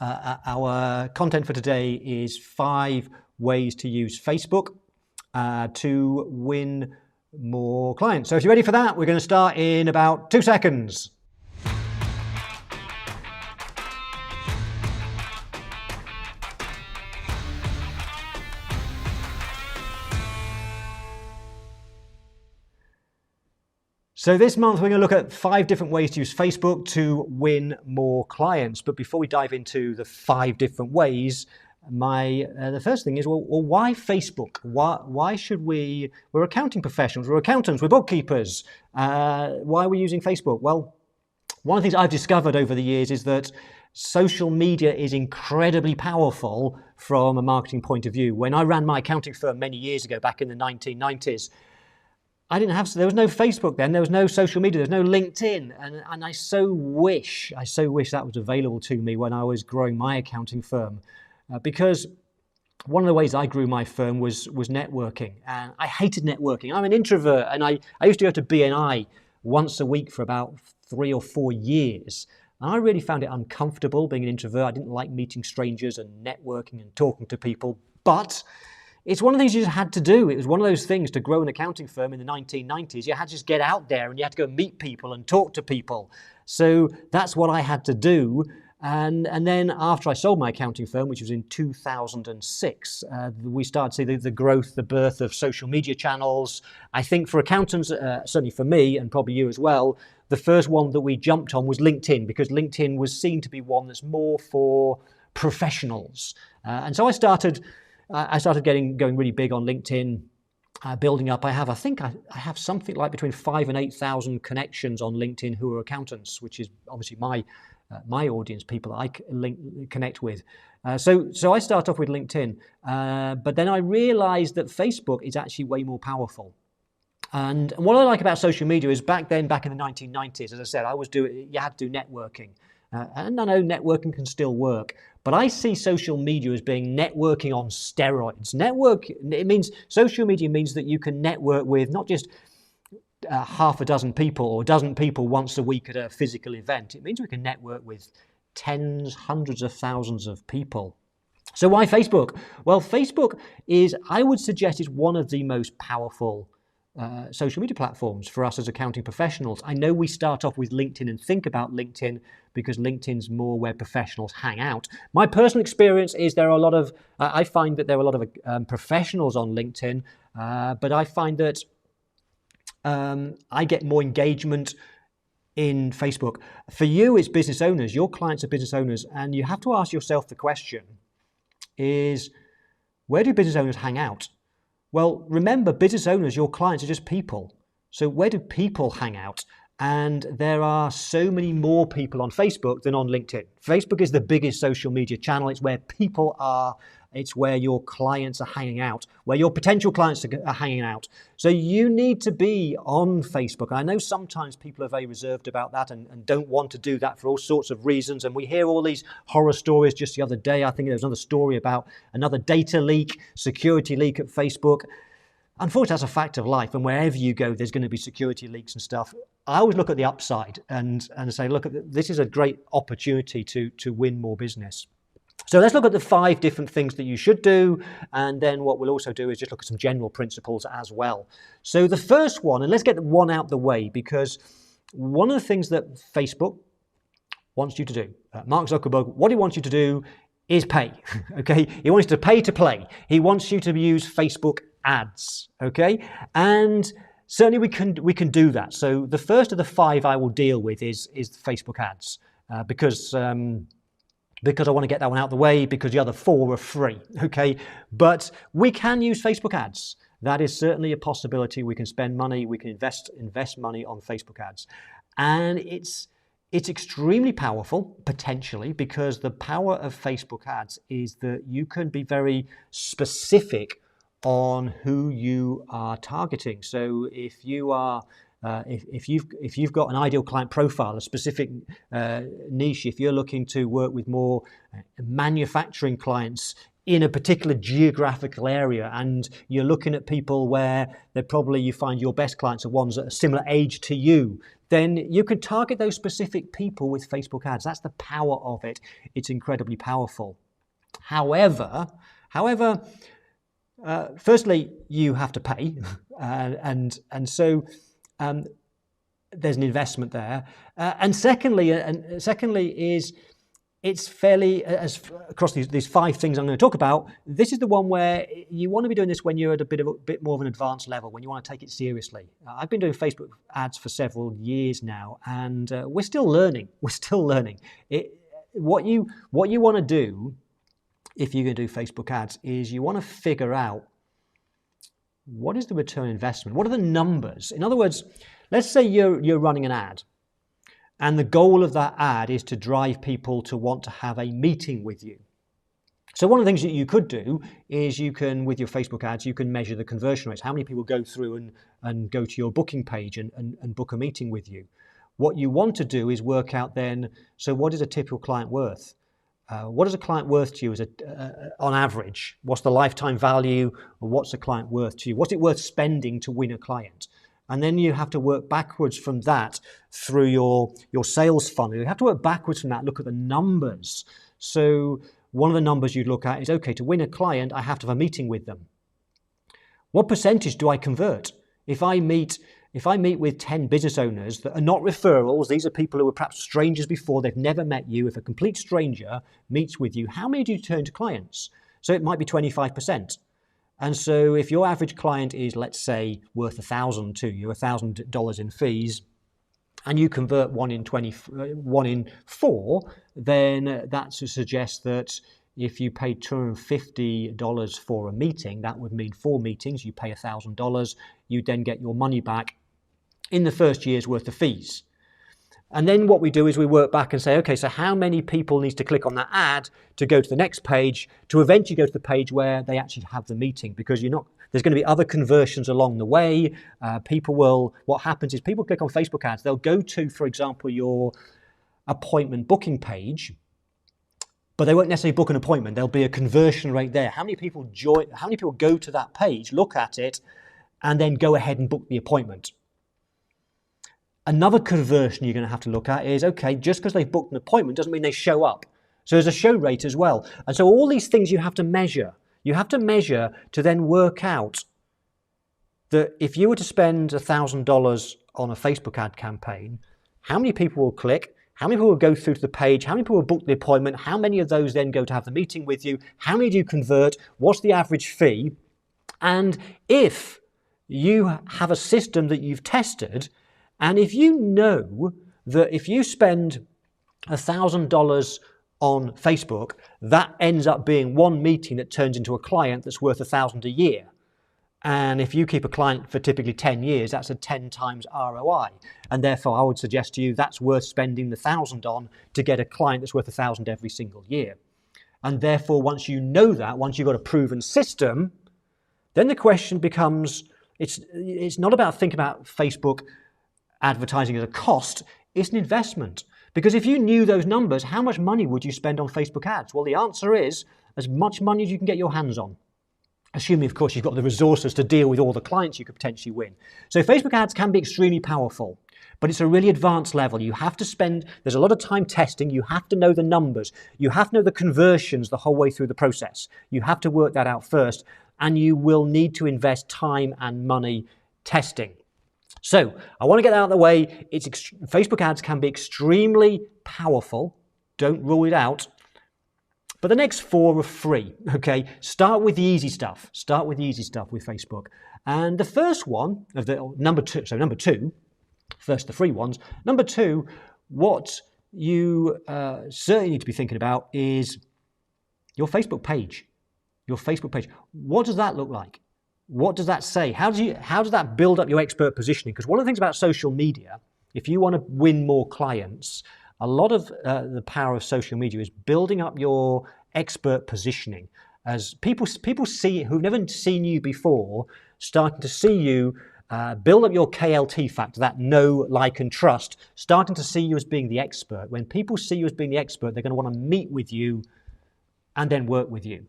Our content for today is 5 ways to use Facebook to win more clients. So if you're ready for that, we're going to start in about 2 seconds. So this month we're going to look at 5 different ways to use Facebook to win more clients. But before we dive into the 5 different ways, the first thing is, well, why Facebook? Why should we're accounting professionals, we're accountants, we're bookkeepers. Why are we using Facebook? Well, one of the things I've discovered over the years is that social media is incredibly powerful from a marketing point of view. When I ran my accounting firm many years ago, back in the 1990s, there was no Facebook then, there was no social media, there was no LinkedIn, and I so wish that was available to me when I was growing my accounting firm, because one of the ways I grew my firm was networking, and I hated networking. I'm an introvert, and I used to go to BNI once a week for about 3 or 4 years, and I really found it uncomfortable being an introvert. I didn't like meeting strangers and networking and talking to people, but it's one of the things you just had to do. It was one of those things to grow an accounting firm in the 1990s. You had to just get out there and you had to go meet people and talk to people. So that's what I had to do. And then after I sold my accounting firm, which was in 2006, we started to see the growth, the birth of social media channels. I think for accountants, certainly for me and probably you as well, the first one that we jumped on was LinkedIn, because LinkedIn was seen to be one that's more for professionals. And so I started going really big on LinkedIn, building up. I have something like between 5,000 and 8,000 connections on LinkedIn who are accountants, which is obviously my audience, people that I connect with. So I start off with LinkedIn, but then I realized that Facebook is actually way more powerful. And what I like about social media is back in the 1990s, as I said, you had to do networking. And I know networking can still work, but I see social media as being networking on steroids. Social media means that you can network with not just half a dozen people or a dozen people once a week at a physical event. It means we can network with tens, hundreds of thousands of people. So why Facebook? Well, Facebook I would suggest, is one of the most powerful social media platforms for us as accounting professionals. I know we start off with LinkedIn and think about LinkedIn because LinkedIn's more where professionals hang out. My personal experience is I find that there are a lot of professionals on LinkedIn, but I find that I get more engagement in Facebook. For you, it's business owners. Your clients are business owners, and you have to ask yourself the question is, where do business owners hang out? Well, remember, business owners, your clients, are just people. So where do people hang out? And there are so many more people on Facebook than on LinkedIn. Facebook is the biggest social media channel. It's where people are. It's where your clients are hanging out, where your potential clients are hanging out. So you need to be on Facebook. I know sometimes people are very reserved about that and don't want to do that for all sorts of reasons. And we hear all these horror stories. Just the other day, I think there was another story about another data leak, security leak at Facebook. Unfortunately, that's a fact of life. And wherever you go, there's going to be security leaks and stuff. I always look at the upside and say, look, this is a great opportunity to win more business. So let's look at the 5 different things that you should do, and then what we'll also do is just look at some general principles as well. So the first one, and let's get one out the way, because one of the things that Facebook wants you to do, Mark Zuckerberg, what he wants you to do is pay, okay? He wants you to pay to play. He wants you to use Facebook ads, okay? And certainly we can do that. So the first of the 5 I will deal with is Facebook ads, because I want to get that one out of the way, because the other 4 are free, okay? But we can use Facebook ads. That is certainly a possibility. We can spend money, we can invest money on Facebook ads. And it's extremely powerful, potentially, because the power of Facebook ads is that you can be very specific on who you are targeting. So if you are if you've got an ideal client profile, a specific niche, if you're looking to work with more manufacturing clients in a particular geographical area, and you're looking at people where you find your best clients are ones at a similar age to you, then you can target those specific people with Facebook ads. That's the power of it. It's incredibly powerful. However, firstly, you have to pay, and so there's an investment there. And secondly is it's fairly, as across these 5 things I'm going to talk about, this is the one where you want to be doing this when you're at a bit more of an advanced level, when you want to take it seriously. I've been doing Facebook ads for several years now, and we're still learning. What you want to do if you're going to do Facebook ads is you want to figure out what is the return on investment? What are the numbers? In other words, let's say you're running an ad, and the goal of that ad is to drive people to want to have a meeting with you. So one of the things that you could do is you can, with your Facebook ads, you can measure the conversion rates. How many people go through and go to your booking page and book a meeting with you? What you want to do is work out then, so what is a typical client worth? What is a client worth to you on average? What's the lifetime value, or what's a client worth to you? What's it worth spending to win a client? And then you have to work backwards from that through your sales funnel. You have to work backwards from that, look at the numbers. So one of the numbers you'd look at is, okay, to win a client, I have to have a meeting with them. What percentage do I convert? If I meet with 10 business owners that are not referrals, these are people who were perhaps strangers before, they've never met you. If a complete stranger meets with you, how many do you turn to clients? So it might be 25%. And so if your average client is, let's say, worth $1,000 to you, $1,000 in fees, and you convert 1 in 4, then that suggests that if you paid $250 for a meeting, that would mean 4 meetings, you pay $1,000, you then get your money back in the first year's worth of fees. And then what we do is we work back and say, okay, so how many people needs to click on that ad to go to the next page to eventually go to the page where they actually have the meeting? Because there's going to be other conversions along the way. What happens is people click on Facebook ads. They'll go to, for example, your appointment booking page, but they won't necessarily book an appointment. There'll be a conversion rate there. How many people go to that page, look at it, and then go ahead and book the appointment? Another conversion you're going to have to look at is, okay, just because they've booked an appointment doesn't mean they show up. So there's a show rate as well. And so all these things you have to measure. You have to measure to then work out that if you were to spend $1,000 on a Facebook ad campaign, how many people will click? How many people will go through to the page? How many people will book the appointment? How many of those then go to have the meeting with you? How many do you convert? What's the average fee? And if you have a system that you've tested, and if you know that if you spend $1,000 on Facebook, that ends up being 1 meeting that turns into a client that's worth $1,000 a year. And if you keep a client for typically 10 years, that's a 10 times ROI. And therefore, I would suggest to you that's worth spending the $1,000 on to get a client that's worth $1,000 every single year. And therefore, once you know that, once you've got a proven system, then the question becomes, it's not about thinking about Facebook advertising as a cost, it's an investment. Because if you knew those numbers, how much money would you spend on Facebook ads? Well, the answer is as much money as you can get your hands on. Assuming, of course, you've got the resources to deal with all the clients you could potentially win. So Facebook ads can be extremely powerful, but it's a really advanced level. You have to there's a lot of time testing. You have to know the numbers. You have to know the conversions the whole way through the process. You have to work that out first, and you will need to invest time and money testing. So I want to get that out of the way. Facebook ads can be extremely powerful. Don't rule it out. But the next 4 are free, okay? Start with the easy stuff. Start with the easy stuff with Facebook. And the first one, number two, first the free ones. Number 2, what you certainly need to be thinking about is your Facebook page. Your Facebook page. What does that look like? What does that say? How does that build up your expert positioning? Because one of the things about social media, if you want to win more clients, a lot of the power of social media is building up your expert positioning. As people see who've never seen you before, starting to see you, build up your KLT factor, that know, like, and trust, starting to see you as being the expert. When people see you as being the expert, they're going to want to meet with you and then work with you.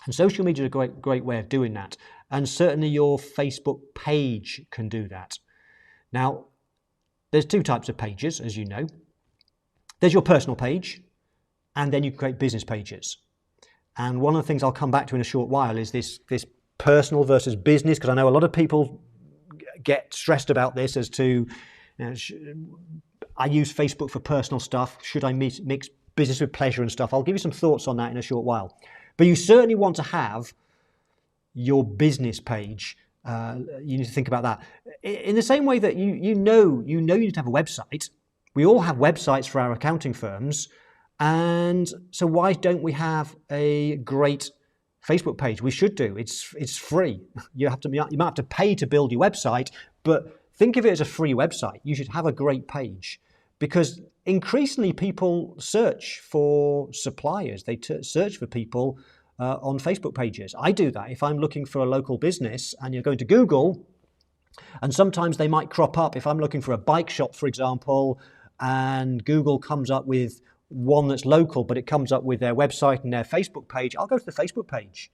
And social media is a great way of doing that. And certainly your Facebook page can do that. Now, there's two types of pages, as you know. There's your personal page, and then you can create business pages. And one of the things I'll come back to in a short while is this personal versus business, because I know a lot of people get stressed about this as to, I use Facebook for personal stuff. Should I mix business with pleasure and stuff? I'll give you some thoughts on that in a short while. But you certainly want to have your business page. You need to think about that. In the same way that you know you need to have a website. We all have websites for our accounting firms. And so why don't we have a great Facebook page? We should do. It's free. You might have to pay to build your website, but think of it as a free website. You should have a great page, because increasingly people search for suppliers. They search for people on Facebook pages. I do that. If I'm looking for a local business and you're going to Google, and sometimes they might crop up. If I'm looking for a bike shop, for example, and Google comes up with one that's local, but it comes up with their website and their Facebook page, I'll go to the Facebook page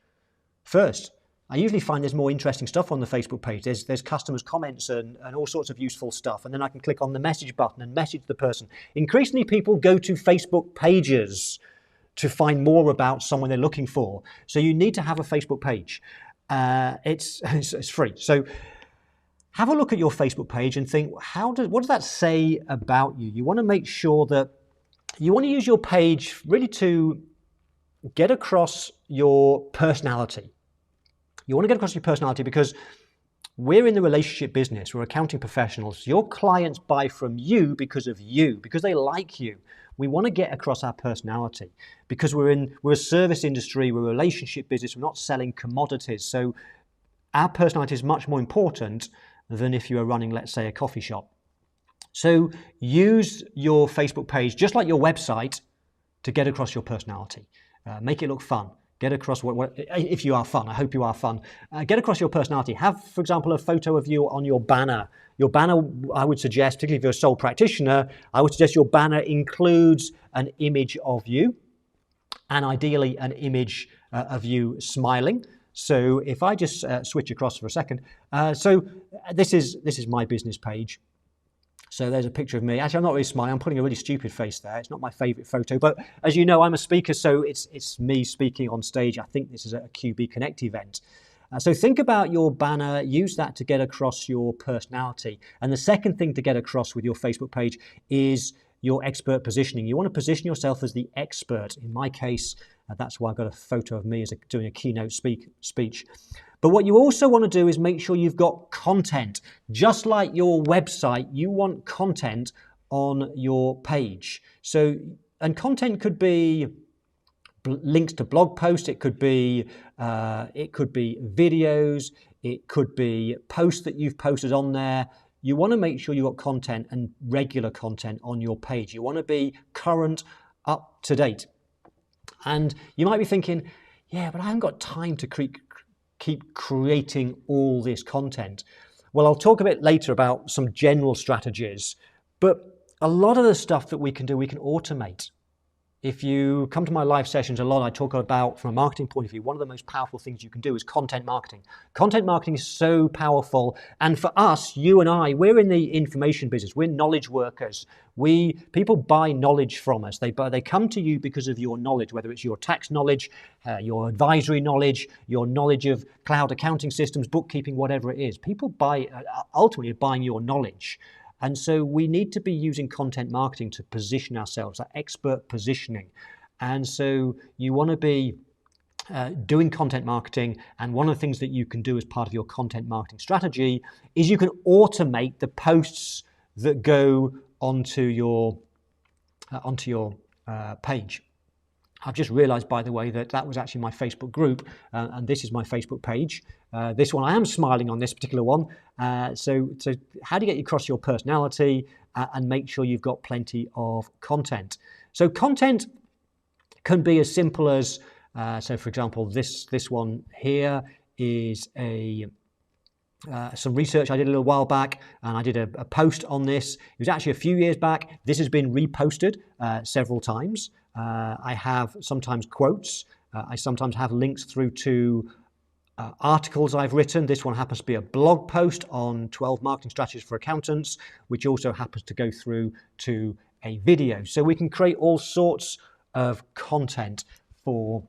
first. I usually find there's more interesting stuff on the Facebook page. There's customers' comments and all sorts of useful stuff. And then I can click on the message button and message the person. Increasingly, people go to Facebook pages to find more about someone they're looking for. So you need to have a Facebook page. It's free. So have a look at your Facebook page and think, what does that say about you? You want to make sure that you want to use your page really to get across your personality. You want to get across your personality because we're in the relationship business. We're accounting professionals. Your clients buy from you, because they like you. We want to get across our personality because we're a service industry, we're a relationship business, we're not selling commodities. So our personality is much more important than if you were running, let's say, a coffee shop. So use your Facebook page, just like your website, to get across your personality. Make it look fun. Get across if you are fun. I hope you are fun. Get across your personality. Have, for example, a photo of you on your banner. Your banner, I would suggest, particularly if you're a sole practitioner, I would suggest your banner includes an image of you, and ideally an image of you smiling. So if I just switch across for a second. So this is my business page. So there's a picture of me. Actually, I'm not really smiling. I'm putting a really stupid face there. It's not my favorite photo. But as you know, I'm a speaker, so it's me speaking on stage. I think this is a QB Connect event. So think about your banner. Use that to get across your personality. And the second thing to get across with your Facebook page is your expert positioning. You want to position yourself as the expert. In my case, that's why I've got a photo of me as doing a keynote speech. But what you also want to do is make sure you've got content. Just like your website, you want content on your page. And content could be links to blog posts, it could be videos, it could be posts that you've posted on there. You want to make sure you've got content and regular content on your page. You want to be current, up to date. And you might be thinking, yeah, but I haven't got time to keep creating all this content. Well, I'll talk a bit later about some general strategies, but a lot of the stuff that we can do, we can automate. If you come to my live sessions a lot, I talk about, from a marketing point of view, one of the most powerful things you can do is content marketing. Content marketing is so powerful. And for us, you and I, we're in the information business. We're knowledge workers. People buy knowledge from us. They come to you because of your knowledge, whether it's your tax knowledge, your advisory knowledge, your knowledge of cloud accounting systems, bookkeeping, whatever it is. People ultimately buying your knowledge. And so we need to be using content marketing to position ourselves, that expert positioning. And so you want to be doing content marketing. And one of the things that you can do as part of your content marketing strategy is you can automate the posts that go onto your page. I've just realized, by the way, that was actually my Facebook group, and this is my Facebook page. This one, I am smiling on this particular one. So how do you get across your personality and make sure you've got plenty of content? So content can be as simple as, so for example, this one here is some research I did a little while back, and I did a post on this. It was actually a few years back. This has been reposted several times. I have sometimes quotes I sometimes have links through to articles I've written. This one happens to be a blog post on 12 marketing strategies for accountants, which also happens to go through to a video. So we can create all sorts of content for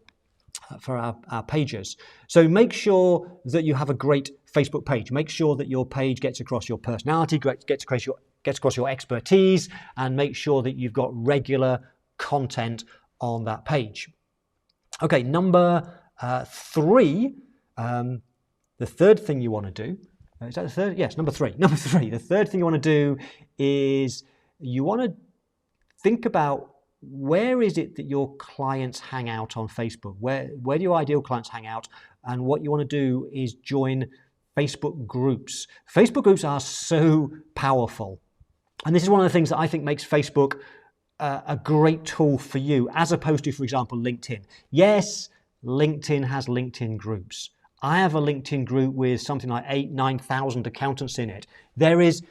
our pages. So make sure that you have a great Facebook page. Make sure that your page gets across your personality, gets across your expertise, and make sure that you've got regular content on that page. Okay, number 3. The third thing you want to do, is that the third? Yes, number 3. Number 3, the third thing you want to do is you want to think about where is it that your clients hang out on Facebook? Where do your ideal clients hang out? And what you want to do is join Facebook groups. Facebook groups are so powerful. And this is one of the things that I think makes Facebook a great tool for you, as opposed to, for example, LinkedIn. Yes, LinkedIn has LinkedIn groups. I have a LinkedIn group with something like 8,000-9,000 accountants in it. There is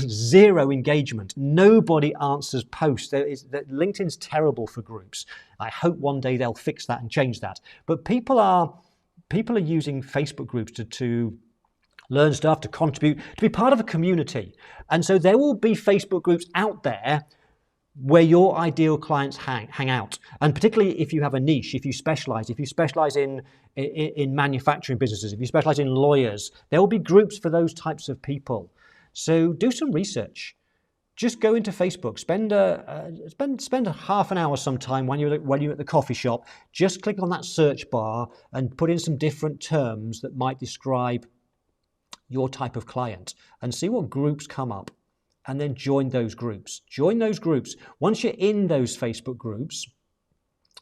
zero engagement. Nobody answers posts. LinkedIn's terrible for groups. I hope one day they'll fix that and change that. But people are using Facebook groups to learn stuff, to contribute, to be part of a community. And so there will be Facebook groups out there where your ideal clients hang out. And particularly if you have a niche, if you specialize in manufacturing businesses, if you specialize in lawyers, there will be groups for those types of people. So do some research. Just go into Facebook. Spend a half an hour sometime when you're at the coffee shop. Just click on that search bar and put in some different terms that might describe your type of client and see what groups come up. And then join those groups. Join those groups. Once you're in those Facebook groups,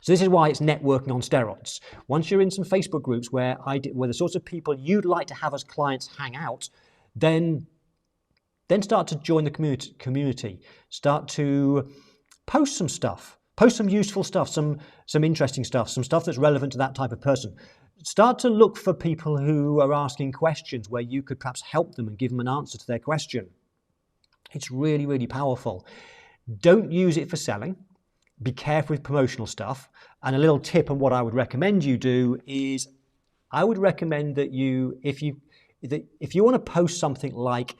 so this is why it's networking on steroids. Once you're in some Facebook groups where the sorts of people you'd like to have as clients hang out, then start to join the community. Start to post some stuff. Post some useful stuff, some interesting stuff, some stuff that's relevant to that type of person. Start to look for people who are asking questions where you could perhaps help them and give them an answer to their question. It's really, really powerful. Don't use it for selling. Be careful with promotional stuff. And a little tip on what I would recommend you do is I would recommend that if you want to post something like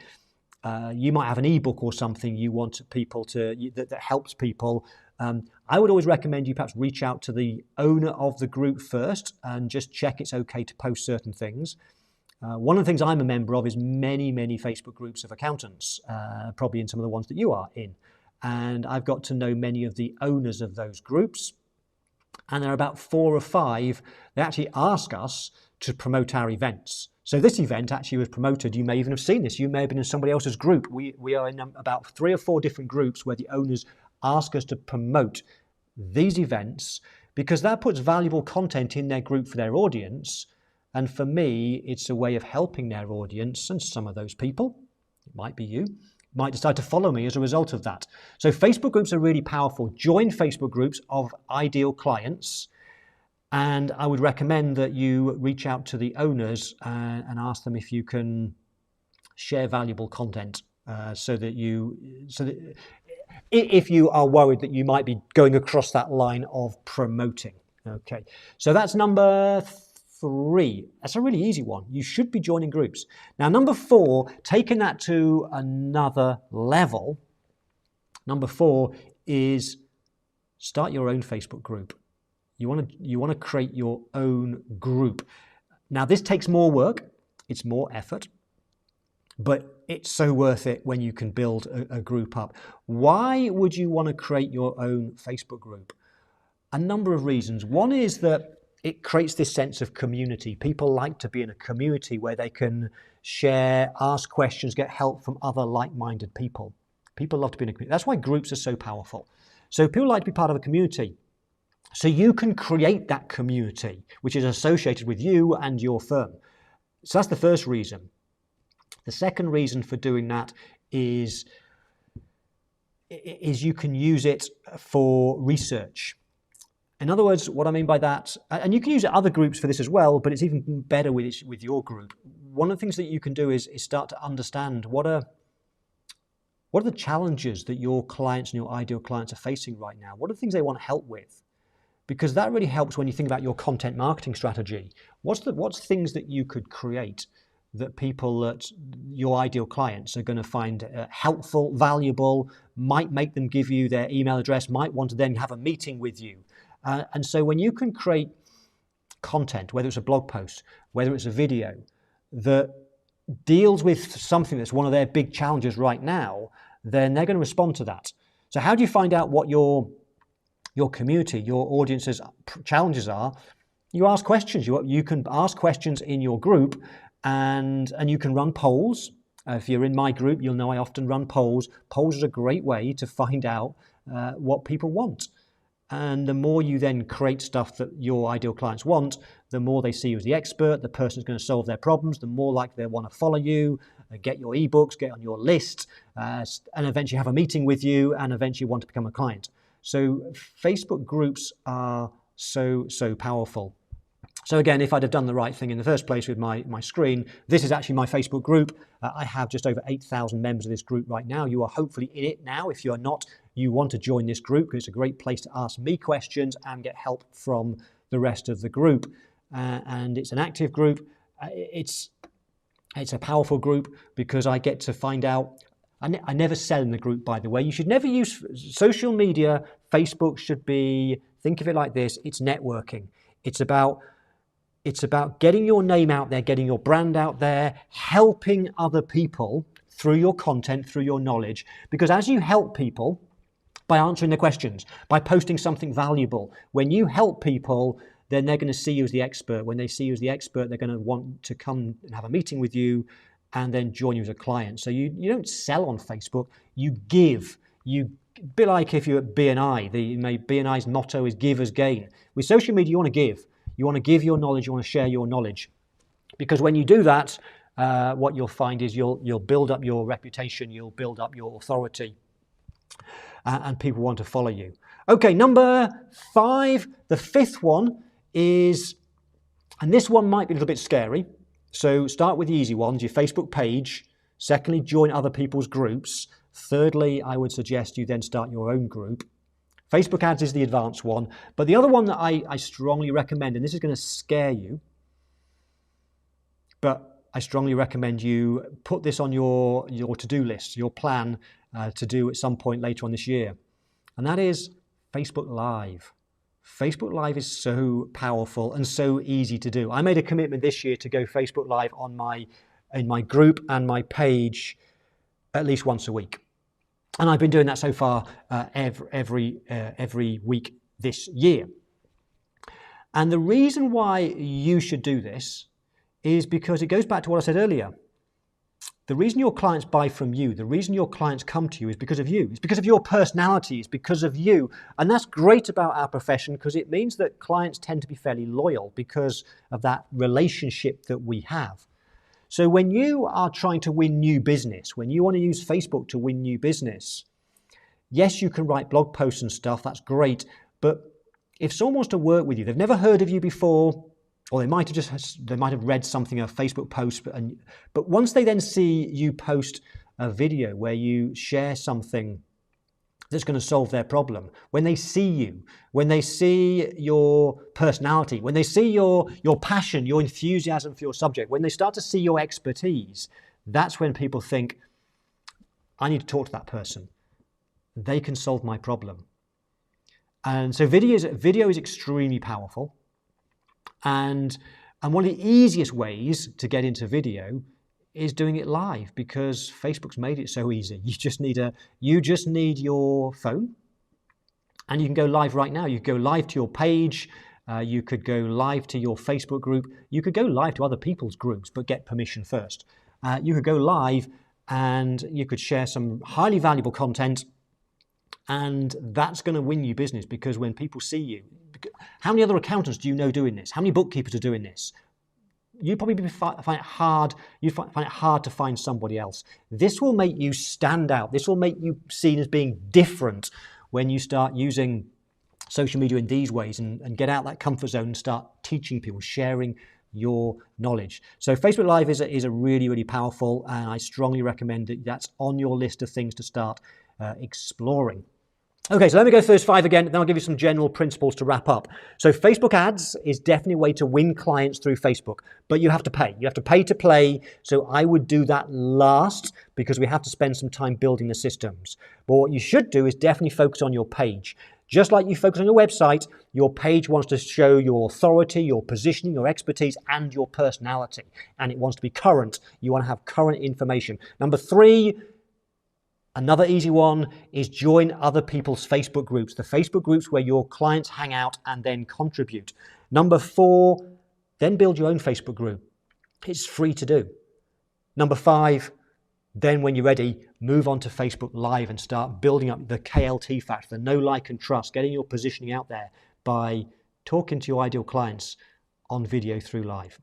you might have an ebook or something you want people that helps people, I would always recommend you perhaps reach out to the owner of the group first and just check it's okay to post certain things. One of the things I'm a member of is many, many Facebook groups of accountants, probably in some of the ones that you are in. And I've got to know many of the owners of those groups. And there are about 4 or 5 that actually ask us to promote our events. So this event actually was promoted. You may even have seen this. You may have been in somebody else's group. We are in about 3 or 4 different groups where the owners ask us to promote these events because that puts valuable content in their group for their audience. And for me, it's a way of helping their audience, and some of those people, it might be you, might decide to follow me as a result of that. So Facebook groups are really powerful. Join Facebook groups of ideal clients, and I would recommend that you reach out to the owners and ask them if you can share valuable content so that if you are worried that you might be going across that line of promoting. Okay, so that's number 3. That's a really easy one. You should be joining groups. Now, number 4, taking that to another level, number 4 is start your own Facebook group. You want to create your own group. Now, this takes more work. It's more effort. But it's so worth it when you can build a group up. Why would you want to create your own Facebook group? A number of reasons. One is that it creates this sense of community. People like to be in a community where they can share, ask questions, get help from other like-minded people. People love to be in a community. That's why groups are so powerful. So people like to be part of a community. So you can create that community, which is associated with you and your firm. So that's the first reason. The second reason for doing that is you can use it for research. In other words, what I mean by that, and you can use other groups for this as well, but it's even better with your group. One of the things that you can do is start to understand what are the challenges that your clients and your ideal clients are facing right now. What are the things they want help with? because that really helps when you think about your content marketing strategy. What's things that you could create that people, that your ideal clients are going to find helpful, valuable, might make them give you their email address, might want to then have a meeting with you. And so when you can create content, whether it's a blog post, whether it's a video, that deals with something that's one of their big challenges right now, then they're going to respond to that. So how do you find out what your community, your audience's challenges are? You ask questions. You can ask questions in your group, and you can run polls. If you're in my group, you'll know I often run polls. Polls is a great way to find out what people want. And the more you then create stuff that your ideal clients want, the more they see you as the expert, the person who's going to solve their problems, the more likely they want to follow you, get your ebooks, get on your list, and eventually have a meeting with you, and eventually want to become a client. So Facebook groups are so powerful. So again, if I'd have done the right thing in the first place with my screen, this is actually my Facebook group. I have just over 8,000 members of this group right now. You are hopefully in it now. If you are not, you want to join this group, because it's a great place to ask me questions and get help from the rest of the group. And it's an active group. It's a powerful group because I get to find out. I never sell in the group, by the way. You should never use social media. Facebook should be, think of it like this, it's networking. It's about getting your name out there, getting your brand out there, helping other people through your content, through your knowledge. Because as you help people by answering their questions, by posting something valuable, when you help people, then they're going to see you as the expert. When they see you as the expert, they're going to want to come and have a meeting with you and then join you as a client. So you don't sell on Facebook, you give. You a bit like if you're at BNI, BNI's motto is give as gain. With social media, you want to give. You want to give your knowledge, you want to share your knowledge. Because when you do that, what you'll find is you'll build up your reputation, you'll build up your authority, and people want to follow you. Okay, number 5, the 5th one is, and this one might be a little bit scary, so start with the easy ones, your Facebook page. Secondly, join other people's groups. Thirdly, I would suggest you then start your own group. Facebook ads is the advanced one, but the other one that I strongly recommend, and this is going to scare you, but I strongly recommend you put this on your to-do list, your plan to do at some point later on this year, and that is Facebook Live. Facebook Live is so powerful and so easy to do. I made a commitment this year to go Facebook Live in my group and my page at least once a week. And I've been doing that so far every week this year. And the reason why you should do this is because it goes back to what I said earlier. The reason your clients buy from you, the reason your clients come to you is because of you. It's because of your personality. It's because of you. And that's great about our profession, because it means that clients tend to be fairly loyal because of that relationship that we have. So when you are trying to win new business, when you want to use Facebook to win new business, yes, you can write blog posts and stuff, that's great. But if someone wants to work with you, they've never heard of you before, or they might have read something, a Facebook post, but once they then see you post a video where you share something that's going to solve their problem, when they see you, when they see your personality, when they see your passion, your enthusiasm for your subject, when they start to see your expertise, that's when people think, I need to talk to that person. They can solve my problem. And so video is extremely powerful. And one of the easiest ways to get into video is doing it live, because Facebook's made it so easy. You just need your phone, and you can go live right now. You could go live to your page. You could go live to your Facebook group. You could go live to other people's groups, but get permission first. You could go live and you could share some highly valuable content, and that's going to win you business, because when people see you, how many other accountants do you know doing this? How many bookkeepers are doing this? You'd probably find it hard. You find it hard to find somebody else. This will make you stand out. This will make you seen as being different when you start using social media in these ways and get out that comfort zone and start teaching people, sharing your knowledge. So Facebook Live is a really, really powerful, and I strongly recommend that that's on your list of things to start exploring. Okay, so let me go through those 5 again, then I'll give you some general principles to wrap up. So Facebook ads is definitely a way to win clients through Facebook, but you have to pay. You have to pay to play, so I would do that last because we have to spend some time building the systems. But what you should do is definitely focus on your page. Just like you focus on your website, your page wants to show your authority, your positioning, your expertise, and your personality. And it wants to be current. You want to have current information. Number 3, another easy one is join other people's Facebook groups, the Facebook groups where your clients hang out and then contribute. Number 4, then build your own Facebook group. It's free to do. Number 5, then when you're ready, move on to Facebook Live and start building up the KLT factor, the know, like, and trust, getting your positioning out there by talking to your ideal clients on video through live.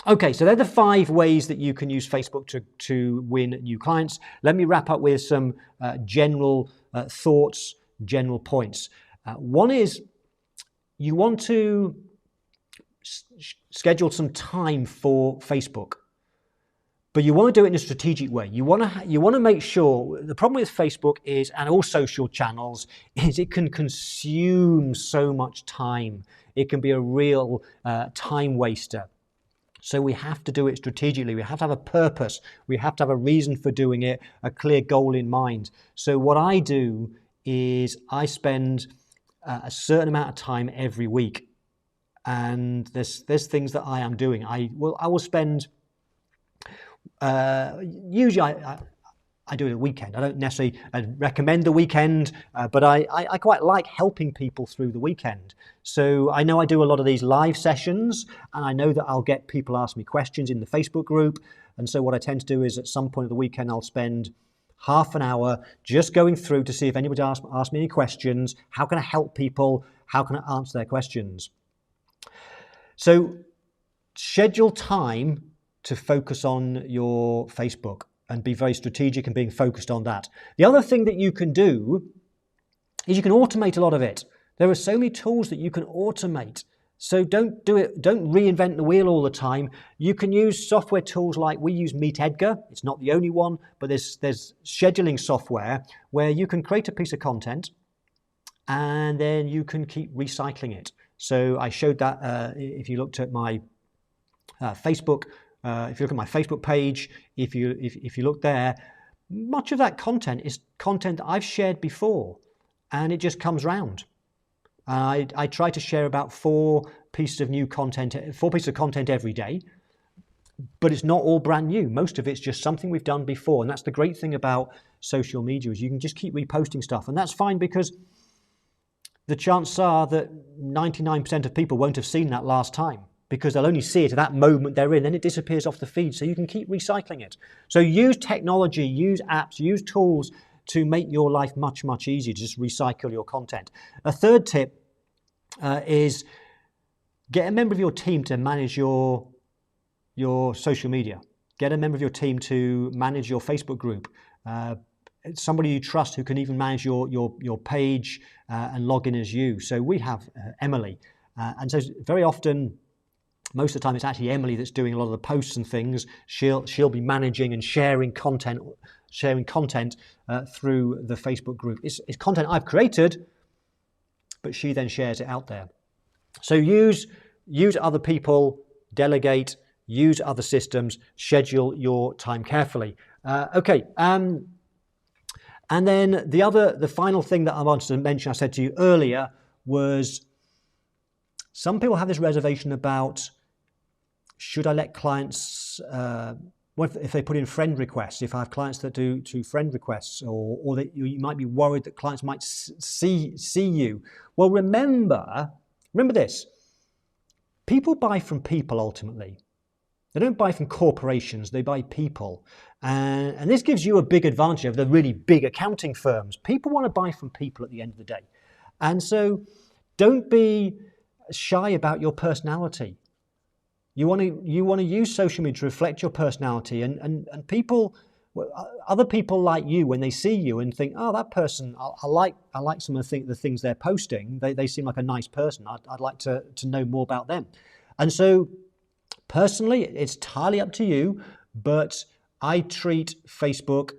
Okay, so they're the 5 ways that you can use Facebook to win new clients. Let me wrap up with some general thoughts, general points. One is you want to schedule some time for Facebook, but you want to do it in a strategic way. You want to make sure, the problem with Facebook is, and all social channels, is it can consume so much time. It can be a real time waster. So we have to do it strategically. We have to have a purpose. We have to have a reason for doing it, a clear goal in mind. So what I do is I spend a certain amount of time every week, and there's things that I am doing. I will spend usually I do it at the weekend. I don't necessarily recommend the weekend, but I quite like helping people through the weekend. So I know I do a lot of these live sessions, and I know that I'll get people ask me questions in the Facebook group. And so what I tend to do is at some point of the weekend, I'll spend half an hour just going through to see if anybody asks me any questions. How can I help people? How can I answer their questions? So schedule time to focus on your Facebook and be very strategic and being focused on that. The other thing that you can do is you can automate a lot of it. There are so many tools that you can automate. So don't reinvent the wheel all the time. You can use software tools like we use MeetEdgar. It's not the only one, but there's scheduling software where you can create a piece of content and then you can keep recycling it. So I showed that if you looked at my Facebook. If you look at my Facebook page, if you look there, much of that content is content that I've shared before, and it just comes round. I try to share about 4 pieces of content every day, but it's not all brand new. Most of it's just something we've done before, and that's the great thing about social media is you can just keep reposting stuff, and that's fine because the chances are that 99% of people won't have seen that last time, because they'll only see it at that moment they're in, then it disappears off the feed, so you can keep recycling it. So use technology, use apps, use tools to make your life much, much easier to just recycle your content. A third tip is get a member of your team to manage your social media. Get a member of your team to manage your Facebook group. Somebody you trust who can even manage your page and log in as you. So we have Emily, and so very often, most of the time, it's actually Emily that's doing a lot of the posts and things. She'll be managing and sharing content through the Facebook group. It's content I've created, but she then shares it out there. So use other people, delegate, use other systems, schedule your time carefully. And then the final thing that I wanted to mention, I said to you earlier, was some people have this reservation about, should I let clients, if they put in friend requests, if I have clients that do friend requests, or that you might be worried that clients might see you. Well, remember this, people buy from people ultimately. They don't buy from corporations, they buy people. And this gives you a big advantage over the really big accounting firms. People want to buy from people at the end of the day. And so don't be shy about your personality. You want to use social media to reflect your personality, and people, other people like you when they see you and think, oh, that person, I like some of the things they're posting. They seem like a nice person. I'd like to know more about them. And so, personally, it's entirely up to you. But I treat Facebook,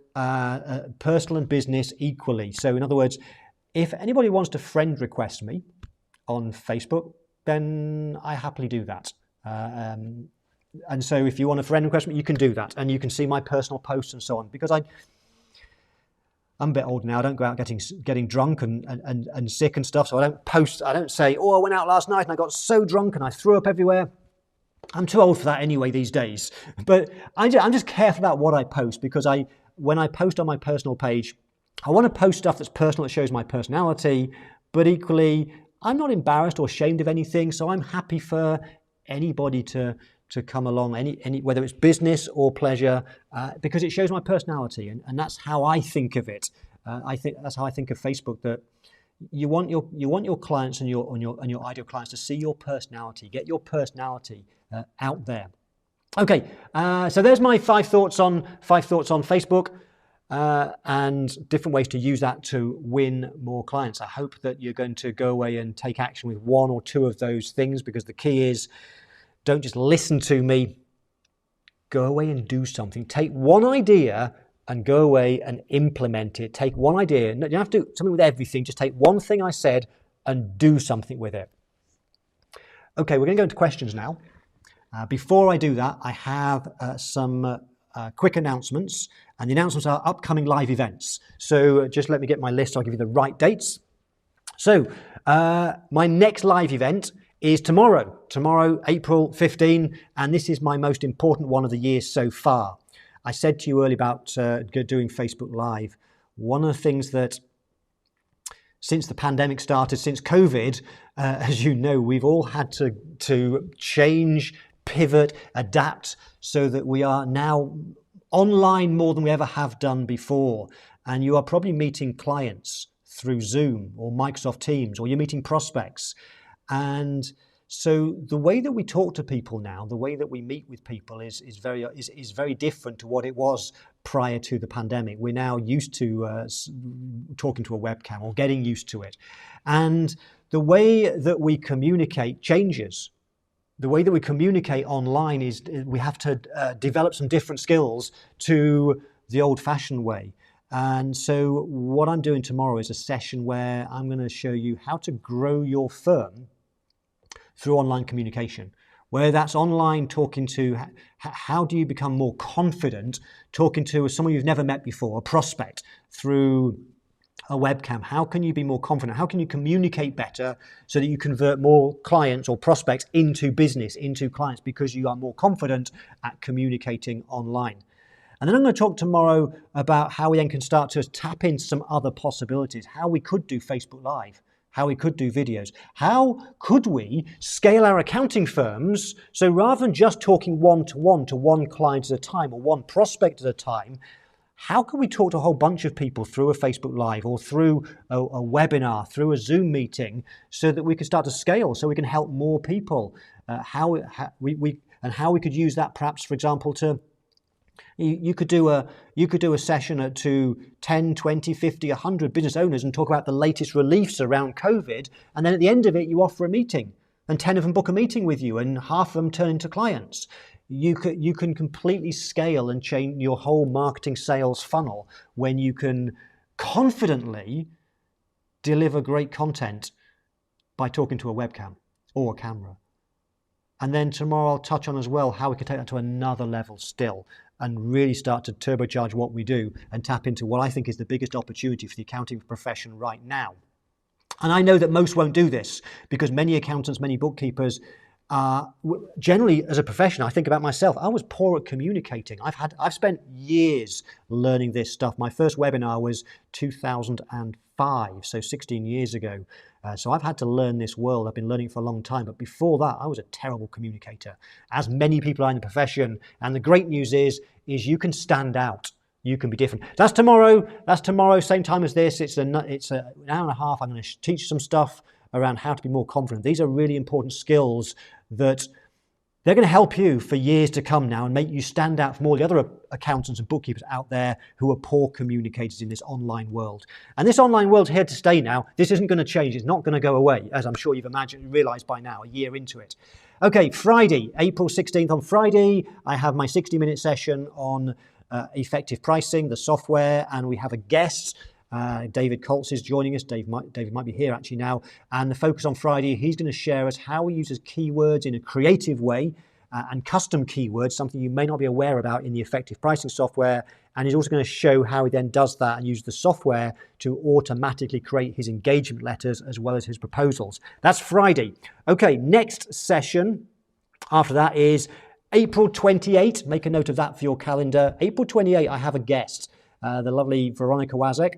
personal and business, equally. So, in other words, If anybody wants to friend request me on Facebook, then I happily do that. And so if you want to friend request me, you can do that. And you can see my personal posts and so on. Because I'm a bit old now. I don't go out getting drunk and sick and stuff. So I don't post. I don't say, oh, I went out last night and I got so drunk and I threw up everywhere. I'm too old for that anyway these days. But I'm just careful about what I post, because when I post on my personal page, I want to post stuff that's personal, that shows my personality. But equally, I'm not embarrassed or ashamed of anything. So I'm happy for anybody to come along, any whether it's business or pleasure, because it shows my personality, and that's how I think of it. I think that's how I think of Facebook. That you want your clients and your ideal clients to see your personality, get your personality out there. Okay, so there's my 5 thoughts on Facebook, and different ways to use that to win more clients. I hope that you're going to go away and take action with 1 or 2 of those things, because the key is, don't just listen to me, go away and do something. Take one idea and go away and implement it. Take one idea. You don't have to do something with everything. Just take one thing I said and do something with it. Okay, we're going to go into questions now. Before I do that, I have some quick announcements. And the announcements are upcoming live events. So just let me get my list so I'll give you the right dates. So my next live event is tomorrow, April 15, and this is my most important one of the year so far. I said to you earlier about doing Facebook Live. One of the things that, since the pandemic started, since COVID, as you know, we've all had to change, pivot, adapt, so that we are now online more than we ever have done before. And you are probably meeting clients through Zoom or Microsoft Teams, or you're meeting prospects. And so the way that we talk to people now, the way that we meet with people is very different to what it was prior to the pandemic. We're now used to talking to a webcam, or getting used to it. And the way that we communicate changes. The way that we communicate online is we have to develop some different skills to the old-fashioned way. And so what I'm doing tomorrow is a session where I'm going to show you how to grow your firm through online communication. Whether that's online talking to, how do you become more confident talking to someone you've never met before, a prospect, through a webcam? How can you be more confident? How can you communicate better so that you convert more clients or prospects into business, into clients, because you are more confident at communicating online? And then I'm going to talk tomorrow about how we then can start to tap into some other possibilities, how we could do Facebook Live, how we could do videos. How could we scale our accounting firms, so rather than just talking one-to-one to one client at a time or one prospect at a time, how can we talk to a whole bunch of people through a Facebook Live or through a webinar, through a Zoom meeting, so that we can start to scale, so we can help more people? How we could use that, perhaps, for example, to you could do a session to 10, 20, 50, 100 business owners and talk about the latest reliefs around COVID, and then at the end of it you offer a meeting, and 10 of them book a meeting with you, and half of them turn into clients. You can completely scale and change your whole marketing sales funnel when you can confidently deliver great content by talking to a webcam or a camera. And then tomorrow I'll touch on as well how we can take that to another level still, and really start to turbocharge what we do and tap into what I think is the biggest opportunity for the accounting profession right now. And I know that most won't do this, because many accountants, many bookkeepers, generally as a profession, I think about myself, I was poor at communicating. I've spent years learning this stuff. My first webinar was 2005, so 16 years ago. So I've had to learn this world. I've been learning for a long time. But before that, I was a terrible communicator, as many people are in the profession. And the great news is you can stand out. You can be different. That's tomorrow. Same time as this. It's an hour and a half. I'm going to teach some stuff around how to be more confident. These are really important skills that they're going to help you for years to come now and make you stand out from all the other accountants and bookkeepers out there who are poor communicators in this online world. And this online world's here to stay now. This isn't going to change. It's not going to go away, as I'm sure you've realized by now, a year into it. Okay, Friday, April 16th. On Friday, I have my 60-minute session on effective pricing, the software, and we have a guest David Colts is joining us. David might be here actually now. And the focus on Friday, he's going to share us how he uses keywords in a creative way and custom keywords, something you may not be aware about in the effective pricing software. And he's also going to show how he then does that and uses the software to automatically create his engagement letters as well as his proposals. That's Friday. Okay, next session after that is April 28. Make a note of that for your calendar. April 28, I have a guest, the lovely Veronica Wazek.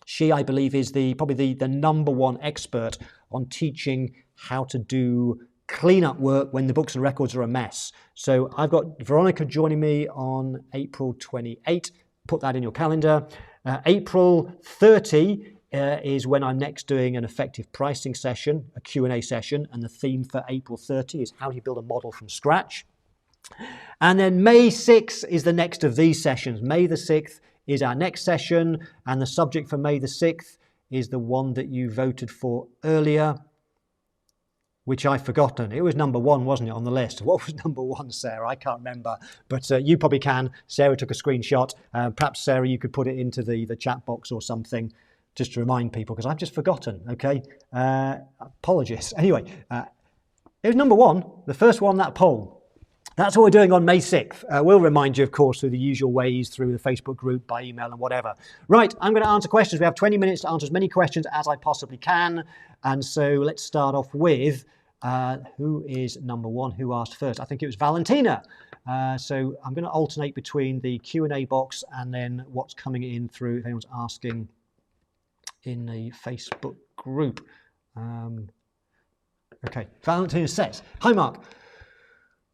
She, I believe, is probably the number one expert on teaching how to do cleanup work when the books and records are a mess. So I've got Veronica joining me on April 28. Put that in your calendar. April 30 is when I'm next doing an effective pricing session, a Q&A session, and the theme for April 30 is how do you build a model from scratch. And then May 6th is the next of these sessions. May the 6th is our next session, and the subject for May the 6th is the one that you voted for earlier, which I've forgotten. It was number 1, wasn't it, on the list? What was number 1, Sarah? I can't remember, but you probably can. Sarah took a screenshot. Perhaps, Sarah, you could put it into the chat box or something just to remind people, because I've just forgotten, okay? Apologies. Anyway, it was number 1, the first one, that poll. That's what we're doing on May 6th. We'll remind you, of course, through the usual ways, through the Facebook group, by email and whatever. Right, I'm going to answer questions. We have 20 minutes to answer as many questions as I possibly can. And so let's start off with who is number 1? Who asked first? I think it was Valentina. So I'm going to alternate between the Q&A box and then what's coming in through, if anyone's asking in the Facebook group. Okay, Valentina says, hi, Mark.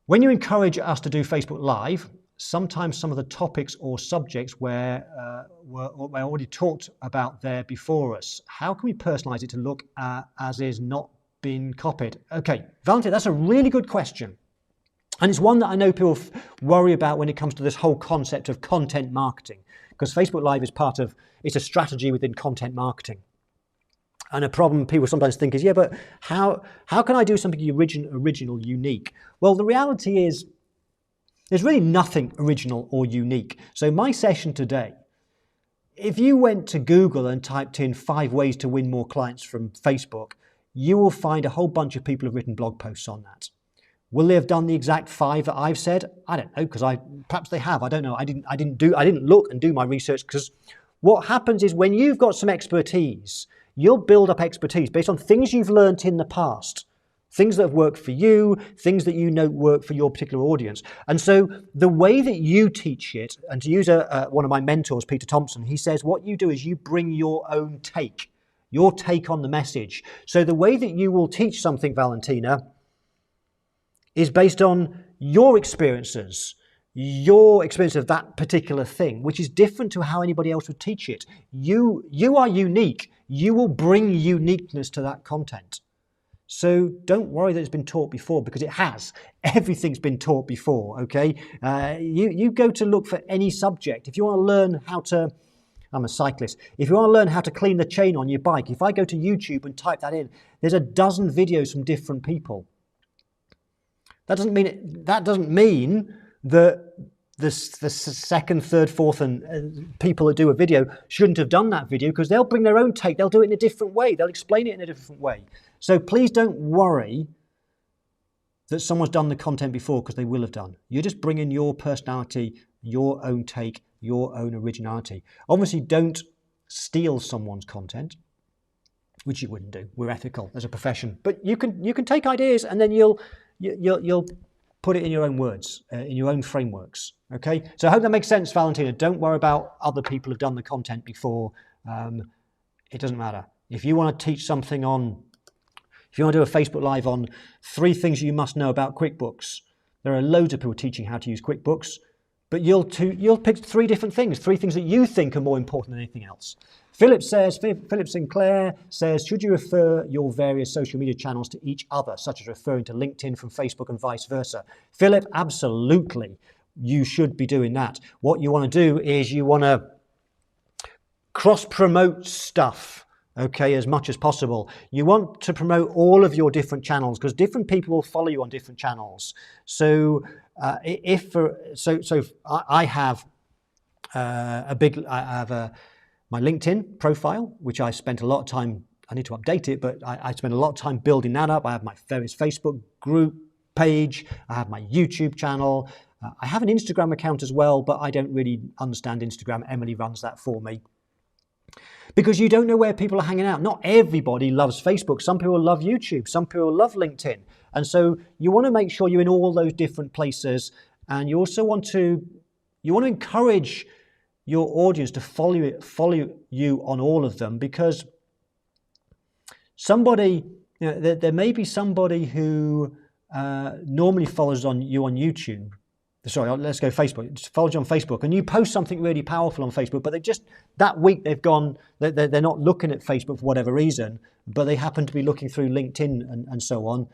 When you encourage us to do Facebook Live, sometimes some of the topics or subjects were already talked about there before us. How can we personalize it to look as is not been copied? Okay, Valentina, that's a really good question. And it's one that I know people worry about when it comes to this whole concept of content marketing, because Facebook Live is it's a strategy within content marketing. And a problem people sometimes think is, yeah, but how can I do something original, unique? Well, the reality is there's really nothing original or unique. So my session today, if you went to Google and typed in 5 ways to win more clients from Facebook, you will find a whole bunch of people have written blog posts on that. Will they have done the exact 5 that I've said? I don't know, because perhaps they have. I don't know. I didn't look and do my research, because what happens is when you've got some expertise, you'll build up expertise based on things you've learned in the past, things that have worked for you, things that you know work for your particular audience. And so the way that you teach it, and to use one of my mentors, Peter Thompson, he says what you do is you bring your own take on the message. So the way that you will teach something, Valentina, is based on your experiences of that particular thing, which is different to how anybody else would teach it. You are unique. You will bring uniqueness to that content. So don't worry that it's been taught before, because it has. Everything's been taught before, okay? You go to look for any subject. If you want to learn how to, I'm a cyclist, if you want to learn how to clean the chain on your bike, if I go to YouTube and type that in, there's a dozen videos from different people. That doesn't mean that the second, third, fourth, and people that do a video shouldn't have done that video, because they'll bring their own take. They'll do it in a different way. They'll explain it in a different way. So please don't worry that someone's done the content before, because they will have done. You're just bringing your personality, your own take, your own originality. Obviously, don't steal someone's content, which you wouldn't do. We're ethical as a profession. But you can take ideas and then you'll put it in your own words, in your own frameworks, okay? So I hope that makes sense, Valentina. Don't worry about other people who've done the content before. It doesn't matter. If you want to teach something if you want to do a Facebook Live on 3 things you must know about QuickBooks, there are loads of people teaching how to use QuickBooks, but you'll pick 3 different things, 3 things that you think are more important than anything else. Philip Sinclair says, should you refer your various social media channels to each other, such as referring to LinkedIn from Facebook and vice versa? Philip, absolutely. You should be doing that. What you want to do is you want to cross-promote stuff, okay, as much as possible. You want to promote all of your different channels, because different people will follow you on different channels. So I have my LinkedIn profile, which I spent a lot of time, I need to update it, but I spent a lot of time building that up. I have my various Facebook group page, I have my YouTube channel, I have an Instagram account as well, but I don't really understand Instagram. Emily runs that for me. Because you don't know where people are hanging out. Not everybody loves Facebook. Some people love YouTube. Some people love LinkedIn. And so you want to make sure you're in all those different places. And you also want to encourage your audience to follow you on all of them, because somebody, there may be somebody who normally follows you on YouTube. Sorry, let's go Facebook. Just follow you on Facebook, and you post something really powerful on Facebook, but that week they've gone, they're not looking at Facebook for whatever reason, but they happen to be looking through LinkedIn and so on.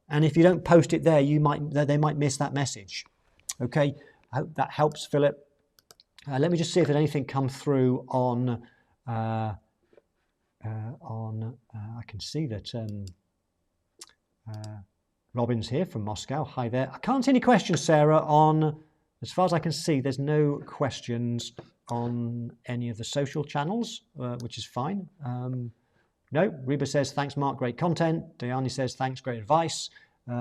And if you don't post it there, they might miss that message. Okay, I hope that helps, Philip. Let me just see if there's anything come through on. I can see that. Robin's here from Moscow. Hi there. I can't see any questions, Sarah, as far as I can see, there's no questions on any of the social channels, which is fine. No, Reba says, thanks, Mark, great content. Dayani says, thanks, great advice.